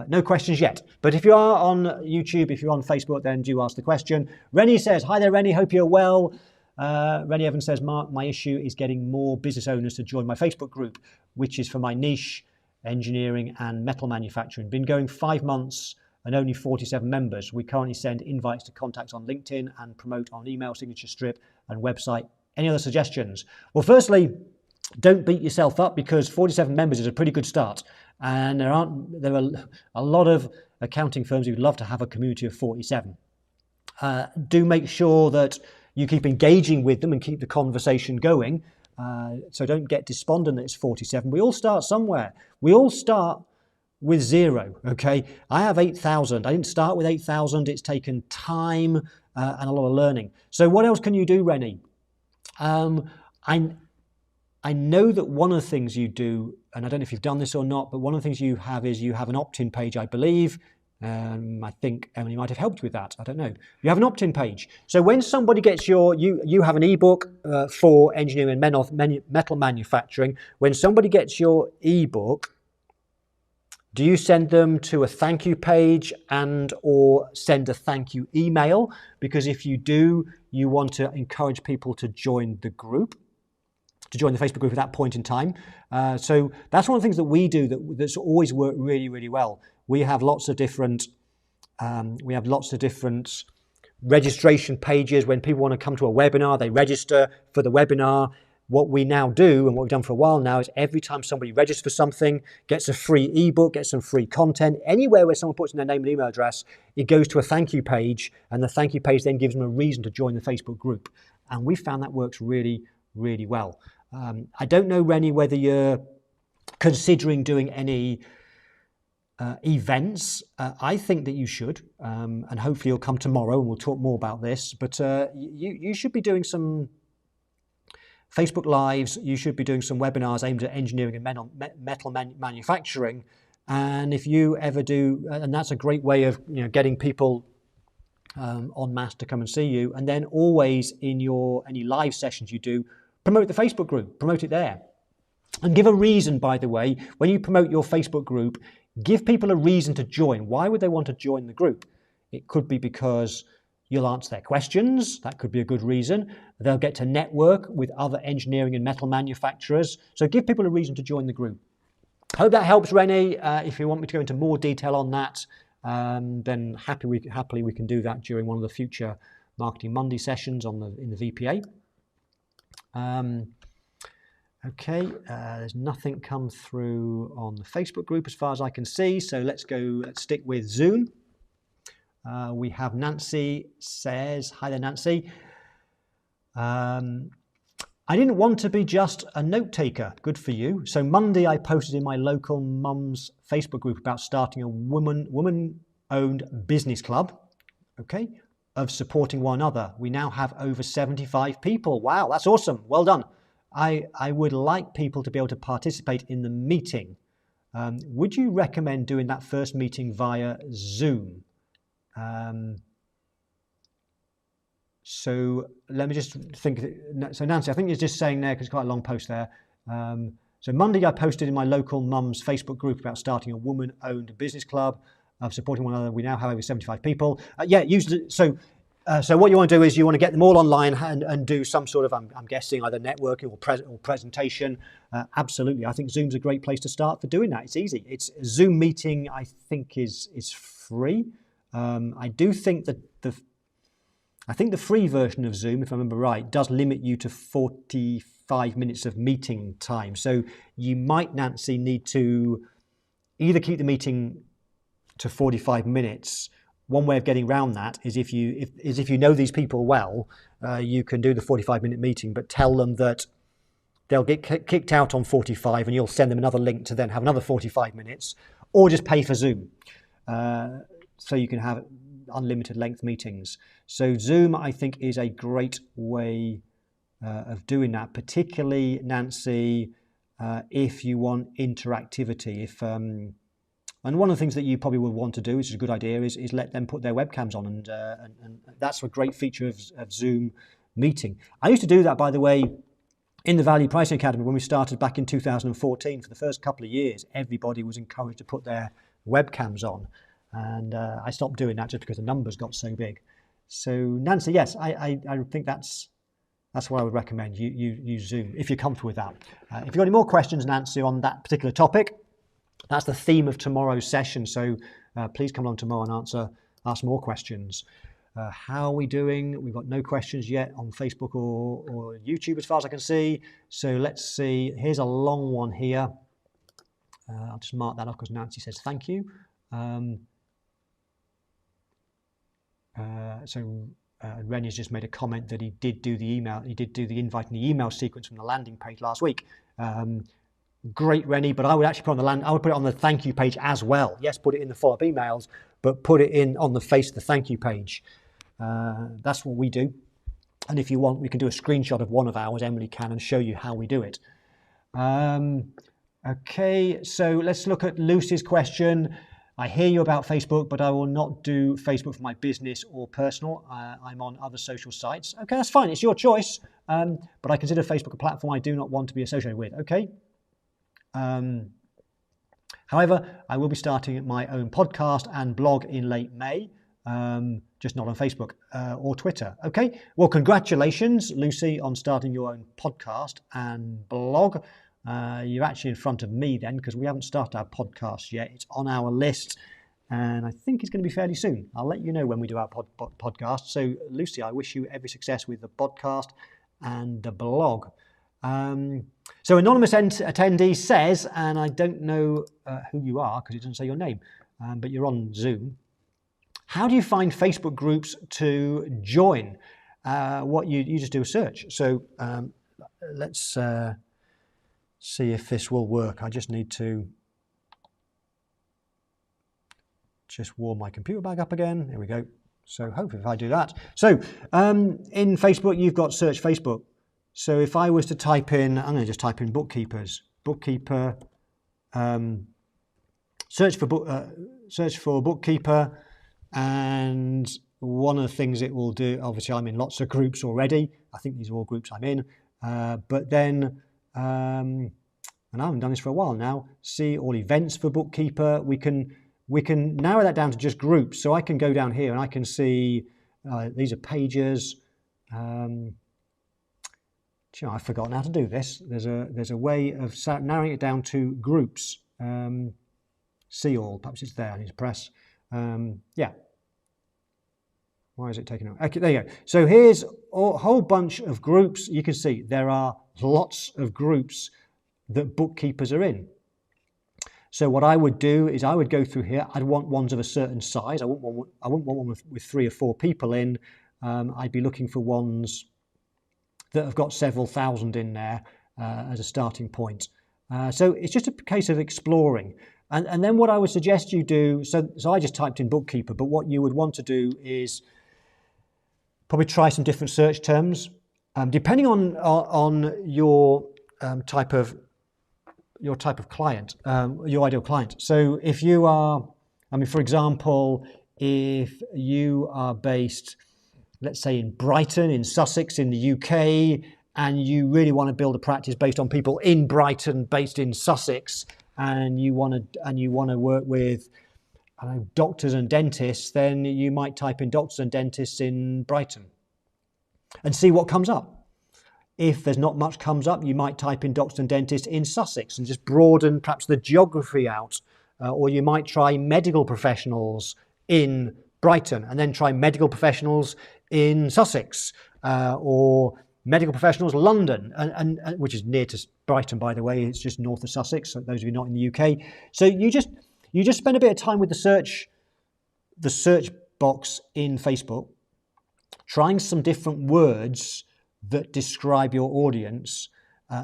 No questions yet. But if you are on YouTube, if you're on Facebook, then do ask the question. Rennie says, hi there, Rennie, hope you're well. Rennie Evans says, Mark, my issue is getting more business owners to join my Facebook group, which is for my niche, engineering and metal manufacturing. Been going 5 months and only 47 members. We currently send invites to contacts on LinkedIn and promote on email signature strip and website. Any other suggestions? Well, firstly, don't beat yourself up, because 47 members is a pretty good start. And there are a lot of accounting firms who'd love to have a community of 47. Do make sure that you keep engaging with them and keep the conversation going. So don't get despondent that it's 47. We all start somewhere. We all start with 0, okay? I have 8,000. I didn't start with 8,000. It's taken time and a lot of learning. So what else can you do, Rennie? I know that one of the things you do, and I don't know if you've done this or not, but one of the things you have is you have an opt-in page, I believe. I think Emily might have helped with that. I don't know. You have an opt-in page. So when somebody gets you have an ebook for engineering and metal manufacturing. When somebody gets your ebook, do you send them to a thank you page and or send a thank you email? Because if you do, you want to encourage people to join the group, to join the Facebook group at that point in time. So that's one of the things that we do that's always worked really, really well. We have lots of different registration pages. When people want to come to a webinar, they register for the webinar. What we now do, and what we've done for a while now, is every time somebody registers for something, gets a free ebook, gets some free content, anywhere where someone puts in their name and email address, it goes to a thank you page, and the thank you page then gives them a reason to join the Facebook group. And we found that works really, really well. I don't know, Rennie, whether you're considering doing any events. I think that you should, and hopefully you'll come tomorrow and we'll talk more about this, but you should be doing some Facebook Lives, you should be doing some webinars aimed at engineering and metal manufacturing. And if you ever do, and that's a great way of getting people en masse to come and see you. And then always in any live sessions you do, promote the Facebook group, promote it there. And give a reason, by the way, when you promote your Facebook group, give people a reason to join. Why would they want to join the group? It could be because you'll answer their questions. That could be a good reason. They'll get to network with other engineering and metal manufacturers. So give people a reason to join the group. Hope that helps, Rennie. If you want me to go into more detail on that, then happily we can do that during one of the future Marketing Monday sessions in the VPA. Okay, there's nothing come through on the Facebook group as far as I can see. So let's stick with Zoom. We have Nancy says, hi there, Nancy. I didn't want to be just a note taker. Good for you. So Monday I posted in my local mums Facebook group about starting a woman-owned business club, okay, of supporting one another. We now have over 75 people. Wow, that's awesome. Well done. I would like people to be able to participate in the meeting. Would you recommend doing that first meeting via Zoom? So let me just think. So Nancy, I think you're just saying there, because it's quite a long post there. So Monday I posted in my local mum's Facebook group about starting a woman-owned business club, supporting one another. We now have over 75 people. So what you want to do is you want to get them all online and do some sort of, I'm guessing, either networking or presentation. Absolutely. I think Zoom's a great place to start for doing that. It's easy. It's a Zoom meeting, I think, is free. I do think that the free version of Zoom, if I remember right, does limit you to 45 minutes of meeting time. So you might, Nancy, need to either keep the meeting to 45 minutes. One way of getting around that is if you know these people well, you can do the 45-minute meeting, but tell them that they'll get kicked out on 45 and you'll send them another link to then have another 45 minutes, or just pay for Zoom. So you can have unlimited length meetings. So Zoom, I think, is a great way of doing that, particularly, Nancy, if you want interactivity. And one of the things that you probably would want to do, which is a good idea, is let them put their webcams on, and that's a great feature of Zoom meeting. I used to do that, by the way, in the Value Pricing Academy when we started back in 2014. For the first couple of years, everybody was encouraged to put their webcams on. And I stopped doing that just because the numbers got so big. So Nancy, yes, I think that's what I would recommend. You use Zoom if you're comfortable with that. If you've got any more questions, Nancy, on that particular topic, that's the theme of tomorrow's session. So please come along tomorrow and ask more questions. How are we doing? We've got no questions yet on Facebook or YouTube as far as I can see. So let's see. Here's a long one here. I'll just mark that off because Nancy says thank you. Rennie's just made a comment that he did do the invite in the email sequence from the landing page last week. Great, Rennie, but I would actually put it on the thank you page as well. Yes, put it in the follow-up emails, but put it in on the face of the thank you page. That's what we do. And if you want, we can do a screenshot of one of ours, Emily can, and show you how we do it. Okay, so let's look at Lucy's question. I hear you about Facebook, but I will not do Facebook for my business or personal. I'm on other social sites. Okay, that's fine. It's your choice. But I consider Facebook a platform I do not want to be associated with. Okay. However, I will be starting my own podcast and blog in late May, just not on Facebook or Twitter. Okay. Well, congratulations, Lucy, on starting your own podcast and blog. You're actually in front of me then, because we haven't started our podcast yet. It's on our list, and I think it's going to be fairly soon. I'll let you know when we do our podcast. So, Lucy, I wish you every success with the podcast and the blog. So, anonymous attendee says, and I don't know who you are because it doesn't say your name, but you're on Zoom. How do you find Facebook groups to join? You just do a search. So, let's see if this will work. I just need to just warm my computer back up again. Here we go. So hopefully if I do that. So in Facebook, you've got search Facebook. So if I was to type in, I'm going to just type in bookkeepers, bookkeeper, search for bookkeeper, and one of the things it will do, obviously I'm in lots of groups already. I think these are all groups I'm in, but then and I haven't done this for a while now. See all events for bookkeeper. We can narrow that down to just groups. So I can go down here and I can see these are pages. I've forgotten how to do this. There's a way of narrowing it down to groups. See all. Perhaps it's there. I need to press. Yeah. Why is it taking out? Okay, there you go. So here's a whole bunch of groups. You can see there are lots of groups that bookkeepers are in. So what I would do is I would go through here. I'd want ones of a certain size. I wouldn't want one with 3 or 4 people in. I'd be looking for ones that have got several thousand in there as a starting point. So it's just a case of exploring. And then what I would suggest you do, so I just typed in bookkeeper, but what you would want to do is probably try some different search terms, depending on your type of client, your ideal client. So if you are, for example, if you are based let's say in Brighton, in Sussex, in the UK, and you really want to build a practice based on people in Brighton, based in Sussex, and you want to work with, I don't know, doctors and dentists, then you might type in doctors and dentists in Brighton and see what comes up. If there's not much comes up, you might type in doctors and dentists in Sussex and just broaden perhaps the geography out. Or you might try medical professionals in Brighton and then try medical professionals in Sussex, or medical professionals London, and which is near to Brighton, by the way. It's just north of Sussex, so those of you not in the UK. So you just spend a bit of time with the search box in Facebook, trying some different words that describe your audience,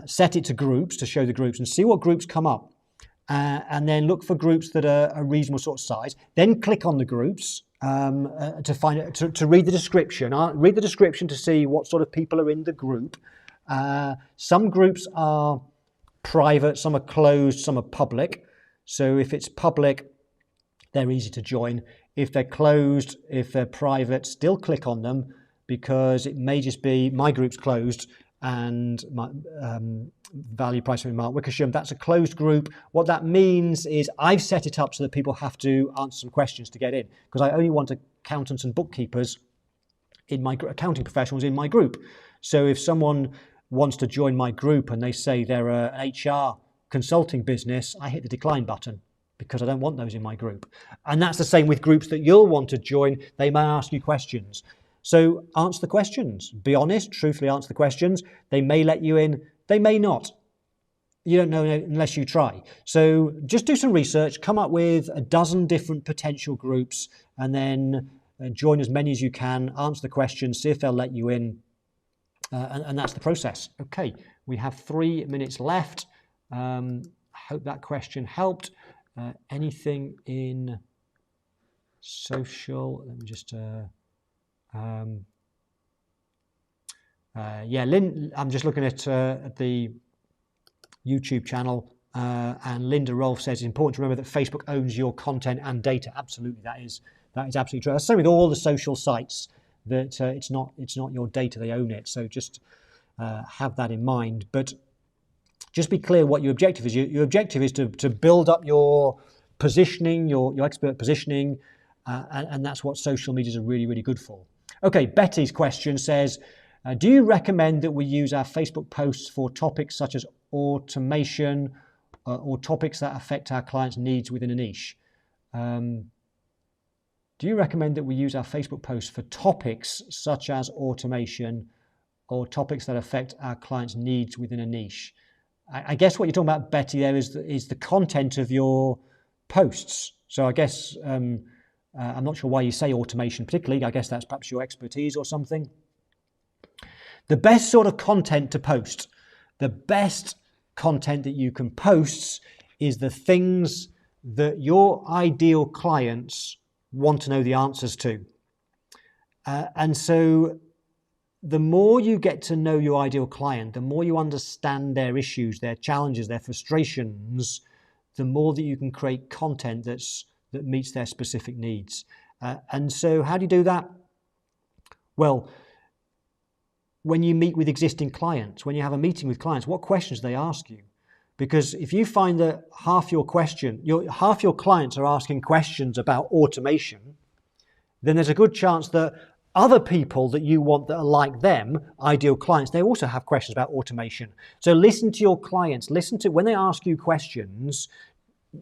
set it to groups to show the groups and see what groups come up, and then look for groups that are a reasonable sort of size. Then click on the groups to find it, to read the description. Read the description to see what sort of people are in the group. Some groups are private, some are closed, some are public. So if it's public, they're easy to join. If they're closed, if they're private, still click on them, because it may just be my group's closed and my Value Price with Mark Wickersham, that's a closed group. What that means is I've set it up so that people have to answer some questions to get in, because I only want accountants and bookkeepers in my accounting professionals in my group. So if someone wants to join my group and they say they're an HR consulting business, I hit the decline button, because I don't want those in my group. And that's the same with groups that you'll want to join. They may ask you questions. So answer the questions. Be honest, truthfully answer the questions. They may let you in, they may not. You don't know unless you try. So just do some research, come up with a dozen different potential groups, and then join as many as you can, answer the questions, see if they'll let you in, and that's the process. Okay, we have 3 minutes left. I hope that question helped. Anything in social? Let me just... Lynn, I'm just looking at the YouTube channel, and Linda Rolfe says it's important to remember that Facebook owns your content and data. Absolutely, that is absolutely true. That's the same with all the social sites, that it's not your data, they own it. So just have that in mind. But just be clear what your objective is. Your objective is to build up your positioning, your expert positioning, and that's what social media is really, really good for. Okay, Betty's question says, do you recommend that we use our Facebook posts for topics such as automation or topics that affect our clients' needs within a niche? Do you recommend that we use our Facebook posts for topics such as automation or topics that affect our clients' needs within a niche? I guess what you're talking about, Betty, there is the content of your posts. So I guess... I'm not sure why you say automation particularly. I guess that's perhaps your expertise or something. The best sort of content to post, the best content that you can post is the things that your ideal clients want to know the answers to. And so the more you get to know your ideal client, the more you understand their issues, their challenges, their frustrations, the more that you can create content that meets their specific needs. And so how do you do that? Well, when you meet with existing clients, when you have a meeting with clients, what questions do they ask you? Because if you find that half your clients are asking questions about automation, then there's a good chance that other people that you want that are like them, ideal clients, they also have questions about automation. So listen to your clients, listen to when they ask you questions.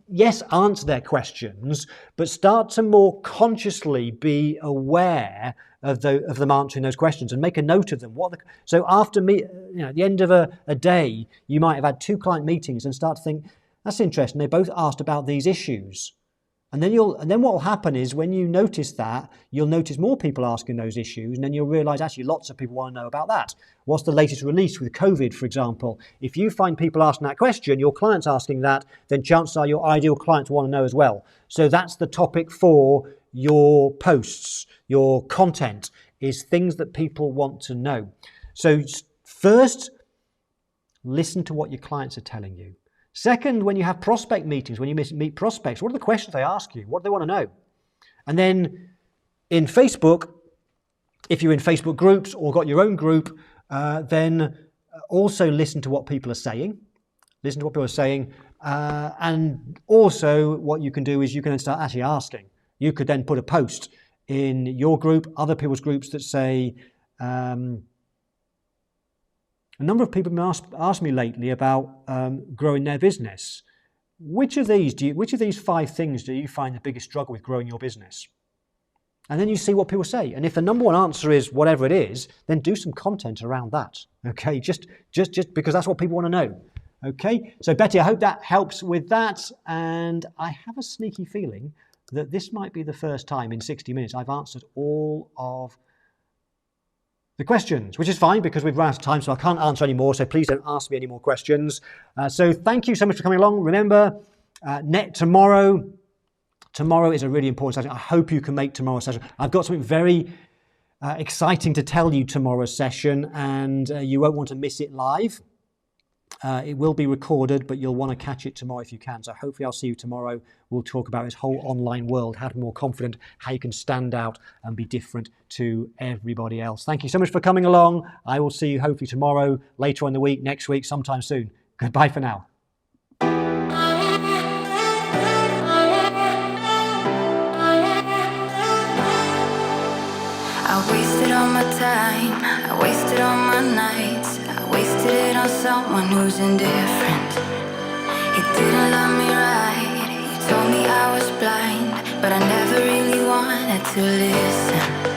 Yes, answer their questions, but start to more consciously be aware of them answering those questions and make a note of them. So after at the end of a day, you might have had 2 client meetings and start to think, that's interesting, they both asked about these issues. And then what will happen is when you notice that, you'll notice more people asking those issues, and then you'll realize actually lots of people want to know about that. What's the latest release with COVID, for example? If you find people asking that question, your clients asking that, then chances are your ideal clients want to know as well. So that's the topic for your posts, your content, is things that people want to know. So first, listen to what your clients are telling you. Second, when you have prospect meetings, when you meet prospects, what are the questions they ask you? What do they want to know? And then in Facebook, If you're in Facebook groups or got your own group, then also listen to what people are saying. Listen to what people are saying. And also what you can do is you can start actually asking. You could then put a post in your group, other people's groups that say, a number of people have asked me lately about growing their business. Which of these 5 things do you find the biggest struggle with growing your business? And then you see what people say. And if the number one answer is whatever it is, then do some content around that. Okay, just because that's what people want to know. Okay, so Betty, I hope that helps with that. And I have a sneaky feeling that this might be the first time in 60 minutes I've answered all of the questions, which is fine because we've run out of time, so I can't answer any more. So please don't ask me any more questions. So thank you so much for coming along. Remember, Tomorrow is a really important session. I hope you can make tomorrow's session. I've got something very exciting to tell you tomorrow's session, and you won't want to miss it live. It will be recorded, but you'll want to catch it tomorrow if you can. So hopefully I'll see you tomorrow. We'll talk about this whole online world, how to be more confident, how you can stand out and be different to everybody else. Thank you so much for coming along. I will see you hopefully tomorrow, later in the week, next week, sometime soon. Goodbye for now. I wasted all my time, I wasted all my nights, I wasted it on someone who's indifferent. He didn't love me right, he told me I was blind, but I never really wanted to listen.